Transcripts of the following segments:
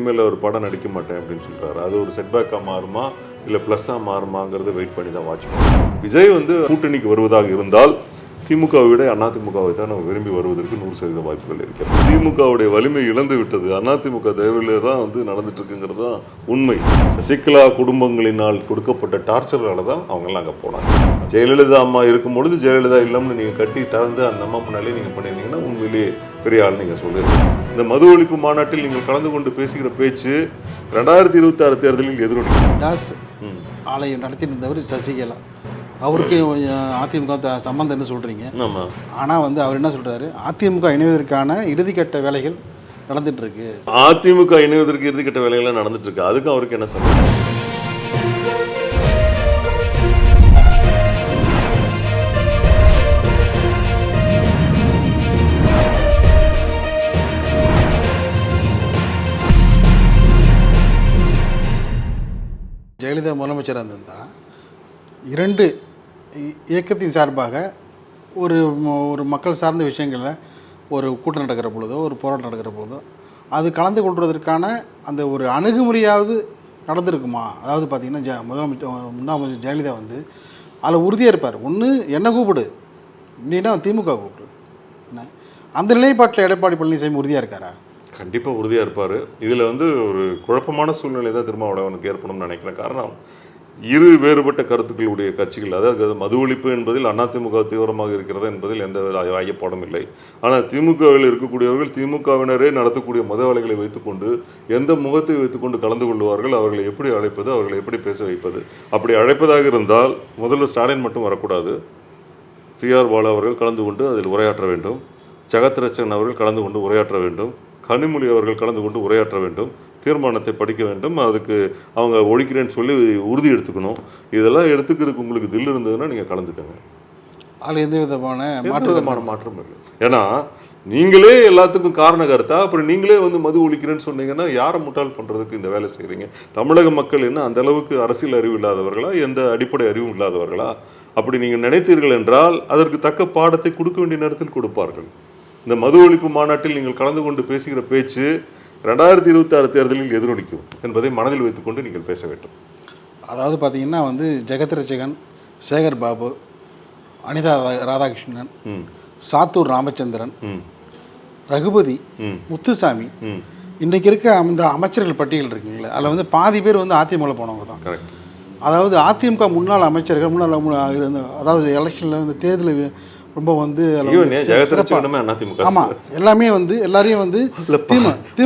இனிமேல் ஒரு படம் நடிக்க மாட்டேன் அப்படின்னு சொல்றாரு. அது ஒரு செட்பேக்காக மாறுமா இல்லை ப்ளஸ்ஸாக மாறுமாங்கிறத வெயிட் பண்ணி தான் வாட்ச் பண்ணுவோம். விஜய் வந்து கூட்டணிக்கு வருவதாக இருந்தால் திமுகவை விட அதிமுகவை தான் நம்ம விரும்பி வருவதற்கு 100% வாய்ப்புகள் இருக்கிறது. திமுகவுடைய வலிமை இழந்து விட்டது, அதிமுக தேவையிலே தான் வந்து நடந்துட்டு இருக்குங்கிறது தான் உண்மை. சசிகலா குடும்பங்களினால் கொடுக்கப்பட்ட டார்ச்சரால தான் அவங்கெல்லாம் அங்கே போனாங்க. ஜெயலலிதா அம்மா இருக்கும் பொழுது ஜெயலலிதா இல்லம்னு நீங்கள் கட்டி திறந்து அந்த அம்மா முன்னாலே நீங்கள் பண்ணியிருந்தீங்கன்னா உண்மையிலேயே பெரிய ஆள் நீங்கள் சொல்லியிருக்கீங்க. இந்த மது ஒழிப்பு மாநாட்டில் நீங்கள் கலந்து கொண்டு பேசுகிற பேச்சு 2026 தேர்தலில் எதிரொலிக்கும். தாஸ் ஆலயம் நடத்தியிருந்தவர் சசிகலா, அவருக்கு அதிமுக சம்பந்தம்னு சொல்கிறீங்க. ஆமாம். ஆனால் வந்து அவர் என்ன சொல்கிறாரு, அதிமுக இணைவதற்கான இறுதிக்கட்ட வேலைகள் நடந்துட்டு இருக்கு. அதிமுக இணைவதற்கு இறுதிக்கட்ட வேலைகள்லாம் நடந்துட்டு இருக்கு. அதுக்கும் அவருக்கு என்ன சம்பந்தம்? ஜெயலலிதா முதலமைச்சராக இருந்திருந்தால் 2 இயக்கத்தின் சார்பாக ஒரு மக்கள் சார்ந்த விஷயங்களில் ஒரு கூட்டம் நடக்கிற பொழுதோ ஒரு போராட்டம் நடக்கிற பொழுதோ அது கலந்து கொள்வதற்கான அந்த ஒரு அணுகுமுறையாவது நடந்திருக்குமா? அதாவது பார்த்திங்கன்னா முன்னாள் முதலமைச்சர் ஜெயலலிதா வந்து அதில் உறுதியாக இருப்பார். ஒன்று என்ன கூப்பிடு, இல்லைன்னா திமுக கூப்பிடு. என்ன அந்த நிலைப்பாட்டில் எடப்பாடி பழனிசாமி உறுதியாக இருக்காரா? கண்டிப்பாக உறுதியாக இருப்பார். இதில் வந்து ஒரு குழப்பமான சூழ்நிலை தான் திருமாவளவனுக்கு ஏற்படும்னு நினைக்கிறேன். காரணம், இரு வேறுபட்ட கருத்துக்களுடைய கட்சிகள், அதாவது மது ஒழிப்பு என்பதில் அதிமுக தீவிரமாக இருக்கிறது என்பதில் எந்த ஐயப்பாடும் இல்லை. ஆனால் திமுகவில் இருக்கக்கூடியவர்கள் திமுகவினரே நடத்தக்கூடிய மத வேலைகளை வைத்துக்கொண்டு எந்த முகத்தை வைத்துக்கொண்டு கலந்து கொள்வார்கள், அவர்களை எப்படி அழைப்பது, அவர்களை எப்படி பேச வைப்பது. அப்படி அழைப்பதாக இருந்தால் முதல்ல ஸ்டாலின் மட்டும் வரக்கூடாது, டிஆர் பாலு அவர்கள் கலந்து கொண்டு அதில் உரையாற்ற வேண்டும், ஜெகத்ரட்சகன் அவர்கள் கலந்து கொண்டு உரையாற்ற வேண்டும், கனிமொழி அவர்கள் கலந்து கொண்டு உரையாற்ற வேண்டும், தீர்மானத்தை படிக்க வேண்டும், அதுக்கு அவங்க ஒழிக்கிறேன்னு சொல்லி உறுதி எடுத்துக்கணும். இதெல்லாம் எடுத்துக்கிறதுக்கு உங்களுக்கு தில் இருந்ததுன்னா நீங்கள் கலந்துக்கங்க. அதில் எந்த விதமான மாற்றம் இல்லை. ஏன்னா நீங்களே எல்லாத்துக்கும் காரண கருத்தா அப்புறம் நீங்களே வந்து மது ஒழிக்கிறேன்னு சொன்னீங்கன்னா யாரை முட்டாள் பண்ணுறதுக்கு இந்த வேலை செய்கிறீங்க? தமிழக மக்கள் என்ன அந்த அளவுக்கு அரசியல் அறிவு இல்லாதவர்களா, எந்த அடிப்படை அறிவும் இல்லாதவர்களா? அப்படி நீங்கள் நினைத்தீர்கள் என்றால் அதற்கு தக்க பாடத்தை கொடுக்க வேண்டிய நேரத்தில் கொடுப்பார்கள். இந்த மது ஒழிப்பு மாநாட்டில் நீங்கள் கலந்து கொண்டு பேசுகிற பேச்சு 2026 தேர்தலில் எதிரொலிக்கும் என்பதை மனதில் வைத்துக்கொண்டு நீங்கள் பேச வேண்டும். அதாவது பார்த்தீங்கன்னா வந்து ஜெகத்ரட்சகன், சேகர் பாபு, அனிதா ராதாகிருஷ்ணன், சாத்தூர் ராமச்சந்திரன், ரகுபதி, முத்துசாமி, இன்றைக்கு இருக்க அந்த அமைச்சர்கள் பட்டியல் இருக்குங்களே, அதில் வந்து பாதி பேர் வந்து அதிமுக போனவங்க தான். கரெக்ட். அதாவது அதிமுக முன்னாள் அமைச்சர்கள் அதாவது எலெக்ஷனில் வந்து தேர்தல் ரொம்ப வந்து ஆமாம் எல்லாமே வந்து எல்லாரையும் வந்து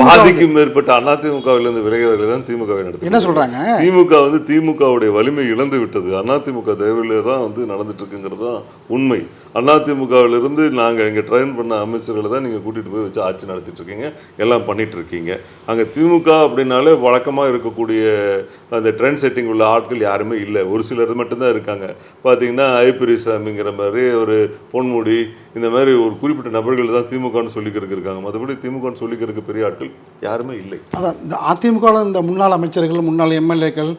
பாதிக்கும் மேற்பட்ட அதிமுகவிலிருந்து விலகியவர்கள் தான் திமுகவை நடத்தி என்ன சொல்றாங்க, திமுக வந்து திமுகவுடைய வலிமை இழந்து விட்டது, அதிமுக தேவையிலே தான் வந்து நடந்துட்டு இருக்குங்கிறது தான் உண்மை. அதிமுகவிலிருந்து நாங்கள் இங்கே ட்ரெயின் பண்ண அமைச்சர்களை தான் நீங்கள் கூட்டிகிட்டு போய் வச்சு ஆட்சி நடத்திட்டு இருக்கீங்க, எல்லாம் பண்ணிட்டு இருக்கீங்க. அங்கே திமுக அப்படின்னாலே வழக்கமாக இருக்கக்கூடிய அந்த ட்ரெண்ட் செட்டிங் உள்ள ஆட்கள் யாருமே இல்லை, ஒரு சிலர் மட்டும்தான் இருக்காங்க. பார்த்தீங்கன்னா ஐபிரிசாமிங்கிற மாதிரி ஒரு பொன்முடி, இந்த மாதிரி ஒரு குறிப்பிட்ட நபர்கள் தான் திமுகன்னு சொல்லிக்கிறதுக்கு இருக்காங்க. மற்றபடி திமுகன்னு சொல்லிக்கிறதுக்கு பெரிய ஆட்கள் யாருமே இல்லை. அதான் இந்த அதிமுகவில் இந்த முன்னாள் அமைச்சர்கள், முன்னாள் எம்எல்ஏக்கள்,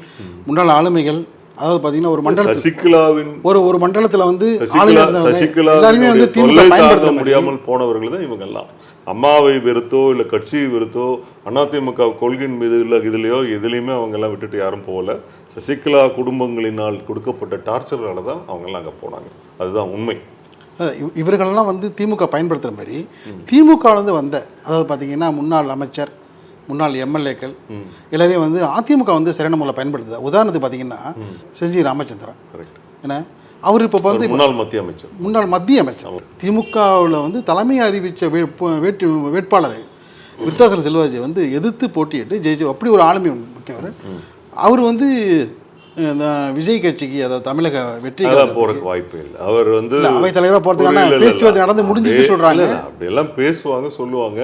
முன்னாள் ஆளுமைகள், அதாவது பார்த்தீங்கன்னா ஒரு மண்டல சசிகலாவின் ஒரு மண்டலத்தில் வந்து சசிகலா எல்லாருமே வந்து பயன்படுத்த முடியாமல் போனவர்கள் தான் இவங்க எல்லாம். அம்மாவை வெறுத்தோ இல்லை கட்சியை வெறுத்தோ அதிமுக கொள்கையின் மீது இல்லை இதுலையோ எதுலையுமே அவங்க எல்லாம் விட்டுட்டு யாரும் போகல. சசிகலா குடும்பங்களினால் கொடுக்கப்பட்ட டார்ச்சரால தான் அவங்கெல்லாம் அங்கே போனாங்க. அதுதான் உண்மை. இவர்களெல்லாம் வந்து திமுக பயன்படுத்துகிற மாதிரி திமுகவிலேருந்து வந்த, அதாவது பார்த்தீங்கன்னா முன்னாள் அமைச்சர், முன்னாள் எம்எல்ஏக்கள் எல்லாரையும் வந்து அதிமுக வந்து சரியான முறையில் பயன்படுத்துது. உதாரணத்துக்கு பார்த்தீங்கன்னா செஞ்சி ராமச்சந்திரன், ஏன்னா அவர் இப்போ வந்து முன்னாள் மத்திய அமைச்சர் திமுகவில் வந்து தலைமை அறிவித்த வேட்பாளரை விருத்தாசலம் செல்வராஜை வந்து எதிர்த்து போட்டியிட்டு ஜெயிச்சு அப்படி ஒரு ஆளுமை முக்கியவர். அவர் வந்து இந்த விஜய் கட்சிக்கு, அதாவது தமிழக வெற்றி போறதுக்கு வாய்ப்பு இல்லை. அவர் வந்து அவை தலைவராக போறதுக்கான பேச்சுவார்த்தை நடந்து முடிஞ்சுட்டு சொல்றாங்க. அப்படியெல்லாம் பேசுவாங்க, சொல்லுவாங்க.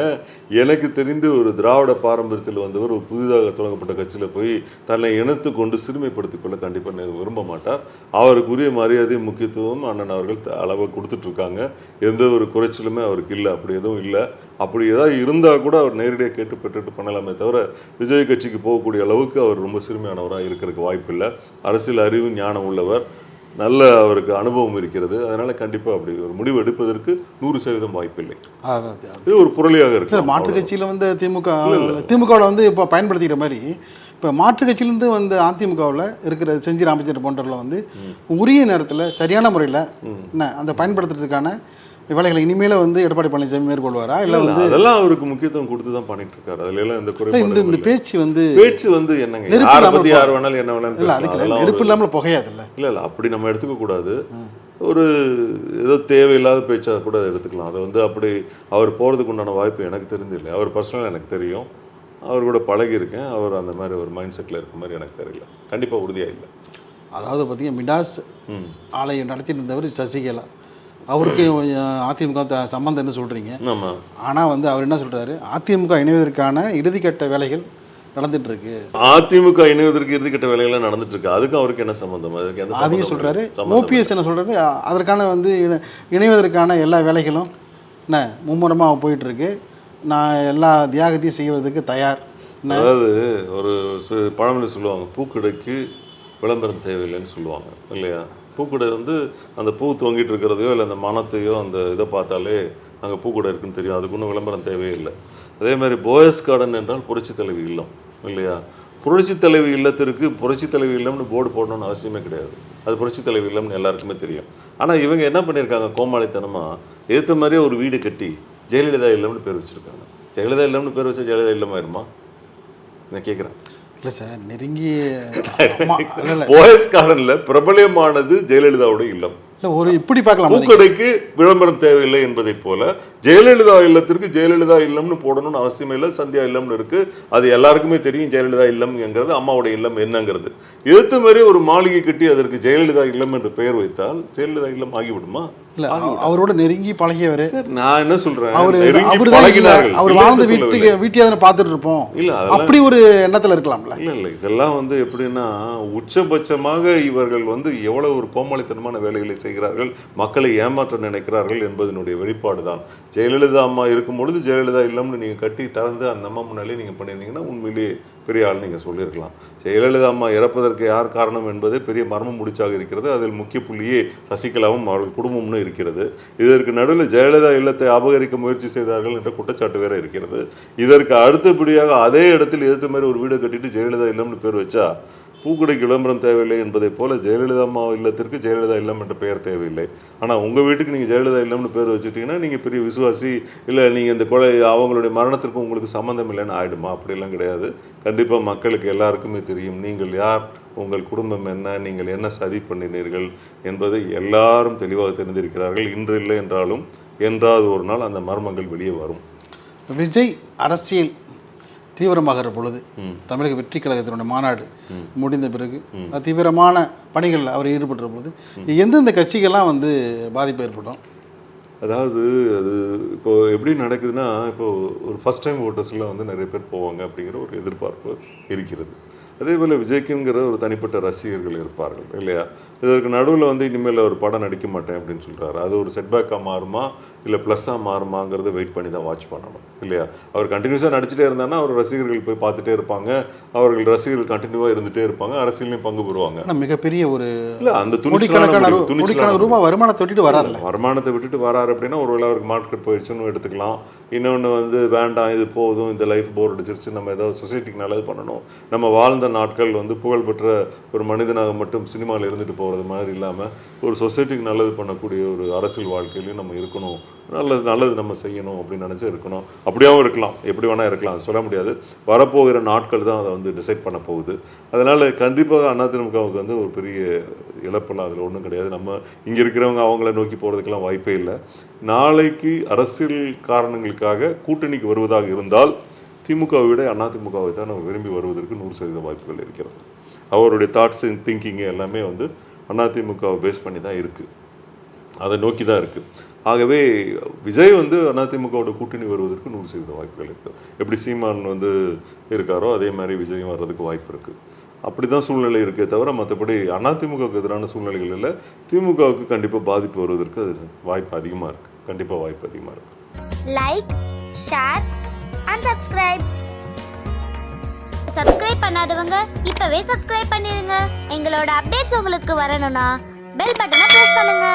எனக்கு தெரிந்து ஒரு திராவிட பாரம்பரியத்தில் வந்தவர் ஒரு புதிதாக தொடங்கப்பட்ட கட்சியில் போய் தன்னை இணைத்து கொண்டு சிறுமைப்படுத்திக் கொள்ள கண்டிப்பாக விரும்ப மாட்டார். அவருக்குரிய மரியாதை முக்கியத்துவம் அண்ணன் அவர்கள் அளவை கொடுத்துட்டு இருக்காங்க. எந்த ஒரு குறைச்சலுமே அவருக்கு இல்லை, அப்படி எதுவும் இல்லை. அப்படி ஏதாவது இருந்தால் கூட அவர் நேரடியாக கேட்டு பெற்றுட்டு பண்ணலாமே தவிர விஜய் கட்சிக்கு போகக்கூடிய அளவுக்கு அவர் ரொம்ப சிறுமையானவராக இருக்கிறதுக்கு வாய்ப்பு இல்லை. அரசியல் அறிவு ஞானம் உள்ளவர். நல்ல அவருக்கு அனுபவம் இருக்கிறது. அதனால கண்டிப்பா அப்படி ஒரு முடிவு எடுப்பதற்கு 100% வாய்ப்பில்லை. இது ஒரு புரளியாக இருக்கு. மாற்றுக் கட்சியில் வந்து திமுகவோட வந்து இப்போ பயன்படுத்திக்கிற மாதிரி இப்போ மாற்றுக் கட்சியிலேருந்து வந்து அதிமுகவில் இருக்கிற செஞ்சி ராமச்சந்திரன் போன்றவர்கள் வந்து உரிய நேரத்தில் சரியான முறையில் என்ன அந்த பயன்படுத்துறதுக்கான வேலைகளை இனிமேல வந்து எடப்பாடி பழனிசாமி மேற்கொள்வாரா இல்லை வந்து அதெல்லாம் அவருக்கு முக்கியத்துவம் கொடுத்து தான் பண்ணிட்டு இருக்காரு. அதுல எல்லாம் இந்த குறைபாடு இந்த பேச்சு வந்து என்னங்க, யாரை பத்தி யார் வேணாலும் என்ன வேணாலும் இல்லை அதுக்கு நெருப்பு இல்லாமல் புகையாதுல்ல. இல்லை அப்படி நம்ம எடுத்துக்க கூடாது. ஒரு ஏதோ தேவையில்லாத பேச்சாக கூட எடுத்துக்கலாம். அதை வந்து அப்படி அவர் போகிறதுக்கு உண்டான வாய்ப்பு எனக்கு தெரிஞ்சில்லை. அவர் பர்சனலாக எனக்கு தெரியும், அவர் கூட பழகியிருக்கேன். அவர் அந்த மாதிரி ஒரு மைண்ட் செட்டில் இருக்க மாதிரி எனக்கு தெரியல. கண்டிப்பாக உறுதியாக இல்லை. அதாவது பார்த்தீங்கன்னா மிடாஸ் ஆலையை நடத்திட்டு இருந்தவர் சசிகலா, அவருக்கு அதிமுக சம்பந்தம் என்ன சொல்கிறீங்க? ஆமாம். ஆனால் வந்து அவர் என்ன சொல்கிறாரு, அதிமுக இணைவதற்கான இறுதிக்கட்ட வேலைகள் நடந்துட்டு இருக்கு. அதிமுக இணைவதற்கு இறுதிக்கட்ட வேலைகள்லாம் நடந்துட்டு இருக்கு. அதுக்கும் அவருக்கு என்ன சம்பந்தம்? அதுக்கு எந்த அதையும் சொல்கிறாரு. ஓபிஎஸ் என்ன சொல்கிறாரு, அதற்கான வந்து இணைவதற்கான எல்லா வேலைகளும் என்ன மும்முரமாக போயிட்டுருக்கு, நான் எல்லா தியாகத்தையும் செய்வதற்கு தயார். அதாவது ஒரு பழமொழி சொல்லுவாங்க, பூக்கடைக்கு விளம்பரம் தேவையில்லைன்னு சொல்லுவாங்க இல்லையா? பூக்கடை வந்து அந்த பூ தொங்கிட்டு இருக்கிறதையோ இல்லை அந்த மனத்தையோ அந்த இதை பார்த்தாலே அங்கே பூக்கடை இருக்குன்னு தெரியும். அதுக்கு ஒன்றும் விளம்பரம் தேவையே இல்லை. அதே மாதிரி போயஸ் கார்டன் என்றால் புரட்சி தலைவி இல்லம் இல்லையா? புரட்சி தலைவி இல்லத்திற்கு புரட்சி தலைவி இல்லம்னு போர்டு போடணும்னு அவசியமே கிடையாது. அது புரட்சி தலைவி இல்லம்னு எல்லாருக்குமே தெரியும். ஆனால் இவங்க என்ன பண்ணியிருக்காங்க, கோமாளித்தனமாக ஏற்ற மாதிரியே ஒரு வீடு கட்டி ஜெயலலிதா இல்லம்னு பேர் வச்சுருக்காங்க. ஜெயலலிதா இல்லம்னு பேர் வச்சா ஜெயலலிதா இல்லம் ஆயிருமா? நான் கேட்குறேன். இல்லை சார், நெருங்கி போயஸ் கார்டன்ல பிரபலமானது ஜெயலலிதாவோட இல்லம். இல்லை ஒரு இப்படி பார்க்கலாம், பூக்கடைக்கு விளம்பரம் தேவையில்லை என்பதை போல ஜெயலலிதா இல்லத்திற்கு ஜெயலலிதா இல்லம்னு போடணும்னு அவசியம் இல்லை. சந்தியா இல்லம்னு இருக்கு, அது எல்லாருக்குமே தெரியும். ஜெயலலிதா இல்லம்ங்கிறது அம்மாவோட இல்லம் என்னங்கிறது. எதிர்த்த மாதிரி ஒரு மாளிகை கட்டி அதற்கு ஜெயலலிதா இல்லம் என்று பெயர் வைத்தால் ஜெயலலிதா இல்லம் ஆகிவிடுமா? இல்லை, அவரோட நெருங்கி பழகியவர். நான் என்ன சொல்றேன், அவர் வாழ்ந்த வீட்டையே பார்த்துட்டு இருப்போம். இல்ல அப்படி ஒரு எண்ணத்துல இருக்கலாம்ல. இல்ல இதெல்லாம் வந்து எப்படின்னா உச்சபட்சமாக இவர்கள் வந்து எவ்வளவு ஒரு கோமாளித்தனமான வேலைகளை செய்கிறார்கள், மக்களை ஏமாற்ற நினைக்கிறார்கள் என்பதனுடைய வெளிப்பாடு தான். ஜெயலலிதா அம்மா இருக்கும் பொழுது ஜெயலலிதா இல்லம்னு நீங்க கட்டி திறந்து அந்த அம்மா முன்னாலே நீங்க பண்ணியிருந்தீங்கன்னா உண்மையிலேயே பெரிய ஆள் நீங்க சொல்லியிருக்கலாம். ஜெயலலிதா அம்மா இறப்பதற்கு யார் காரணம் என்பதே பெரிய மர்மம் முடிச்சாக இருக்கிறது. அதில் முக்கிய புள்ளியே சசிகலாவும் அவர்கள் குடும்பம்னு இருக்கிறது. இதற்கு நடுவில் ஜெயலலிதா இல்லத்தை அபகரிக்க முயற்சி செய்தார்கள் என்ற குற்றச்சாட்டு வேற இருக்கிறது. இதற்கு அடுத்தபடியாக அதே இடத்தில் எதிர்த்த மாதிரி ஒரு வீடு கட்டிட்டு ஜெயலலிதா இல்லம்னு பேர் வச்சா பூக்கடைக்கு விளம்பரம் தேவையில்லை என்பதை போல ஜெயலலிதா அம்மா இல்லத்திற்கு ஜெயலலிதா இல்லம் என்ற பெயர் தேவையில்லை. ஆனால் உங்கள் வீட்டுக்கு நீங்கள் ஜெயலலிதா இல்லம்னு பேர் வச்சுட்டிங்கன்னா நீங்கள் பெரிய விசுவாசி இல்லை, நீங்கள் இந்த கொலை அவங்களுடைய மரணத்திற்கும் உங்களுக்கு சம்மந்தம் இல்லைன்னு ஆகிடுமா? அப்படிலாம் கிடையாது. கண்டிப்பாக மக்களுக்கு எல்லாருக்குமே தெரியும் நீங்கள் யார், உங்கள் குடும்பம் என்ன, நீங்கள் என்ன சதி பண்ணினீர்கள் என்பதை எல்லாரும் தெளிவாக தெரிந்திருக்கிறார்கள். இன்று இல்லை என்றாலும் என்றாவது ஒரு நாள் அந்த மர்மங்கள் வெளியே வரும். விஜய் அரசியல் தீவிரமாகிற பொழுது தமிழக வெற்றி கழகத்தினுடைய மாநாடு முடிந்த பிறகு தீவிரமான பணிகளில் அவர் ஈடுபடுற பொழுது எந்தெந்த கட்சிகள்லாம் வந்து பாதிப்பு ஏற்படும்? அதாவது அது இப்போது எப்படி நடக்குதுன்னா, இப்போது ஒரு ஃபஸ்ட் டைம் ஓட்டர்ஸில் வந்து நிறைய பேர் போவாங்க அப்படிங்கிற ஒரு எதிர்பார்ப்பு இருக்கிறது. அதே போல் விஜய்க்குங்கிற ஒரு தனிப்பட்ட ரசிகர்கள் இருப்பார்கள் இல்லையா? இதற்கு நடுவில் வந்து இனிமேல் ஒரு படம் நடிக்க மாட்டேன் அப்படின்னு சொல்கிறாரு. அது ஒரு செட்பேக்காக மாறுமா இல்லை ப்ளஸ்ஸாக மாறுமாங்கிறத வெயிட் பண்ணி தான் வாட்ச் பண்ணணும் இல்லையா? அவர் கண்டினியூஸாக நடிச்சுட்டே இருந்தாங்கன்னா அவர் ரசிகர்கள் போய் பார்த்துட்டே இருப்பாங்க, அவர்கள் ரசிகர்கள் கண்டினியூவாக இருந்துகிட்டே இருப்பாங்க, அரசியலையும் பங்கு பெறுவாங்க. மிகப்பெரிய ஒரு இல்லை அந்த துணிச்சலான ரூபாய் வருமானத்தை விட்டுட்டு வராரு. வருமானத்தை விட்டுட்டு வராரு அப்படின்னா ஒருவேளை அவருக்கு மார்க்கெட் போயிடுச்சுன்னு எடுத்துக்கலாம். இன்னொன்று வந்து வேண்டாம், இது போதும், இந்த லைஃப் போர் அடிச்சிருச்சு, நம்ம ஏதாவது சொசைட்டிக்கு நல்லது பண்ணணும், நம்ம வாழ்ந்த நாட்கள் வந்து புகழ்பெற்ற ஒரு மனிதனாக மட்டும் சினிமாவில் இருந்துட்டு போகிறது மாதிரி இல்லாமல் ஒரு சொசைட்டிக்கு நல்லது பண்ணக்கூடிய ஒரு அரசியல் வாழ்க்கையிலையும் நம்ம இருக்கணும், நல்லது நம்ம செய்யணும் அப்படின்னு நினச்சி இருக்கணும். அப்படியாகவும் இருக்கலாம், எப்படி வேணால் இருக்கலாம், சொல்ல முடியாது. வரப்போகிற நாட்கள் தான் அதை வந்து டிசைட் பண்ண போகுது. அதனால் கண்டிப்பாக அதிமுகவுக்கு வந்து ஒரு பெரிய இழப்பெல்லாம் அதில் ஒன்றும் கிடையாது. நம்ம இங்கே இருக்கிறவங்க அவங்கள நோக்கி போகிறதுக்கெல்லாம் வாய்ப்பே இல்லை. நாளைக்கு அரசியல் காரணங்களுக்காக கூட்டணிக்கு வருவதாக இருந்தால் திமுகவை விட அதிமுகவை தான் நம்ம விரும்பி வருவதற்கு 100% வாய்ப்புகள் இருக்கிறது. அவருடைய தாட்ஸ் அண்ட் திங்கிங்கு எல்லாமே வந்து அதிமுகவை பேஸ் பண்ணி தான் இருக்குது, அதை நோக்கி தான் இருக்குது. ஆகவே விஜய் வந்து அதிமுகவோட கூட்டணி வருவதற்கு 100% வாய்ப்புகள் இருக்குது. எப்படி சீமான் வந்து இருக்காரோ அதே மாதிரி விஜயும் வர்றதுக்கு வாய்ப்பு இருக்குது. அப்படி தான் சூழ்நிலை இருக்கே தவிர மற்றபடி அதிமுகவுக்கு எதிரான சூழ்நிலைகள் இல்லை. திமுகவுக்கு கண்டிப்பாக பாதிப்பு வருவதற்கு அது வாய்ப்பு அதிகமாக இருக்குது. கண்டிப்பாக வாய்ப்பு அதிகமாக இருக்குது. Like, share and subscribe. Subscribe பண்ணாதவங்க இப்பவே சப்ஸ்கிரைப் பண்ணிருங்க. எங்களோட அப்டேட்ஸ் உங்களுக்கு வரணும்னா பெல் பட்டனை பிரஸ் பண்ணுங்க.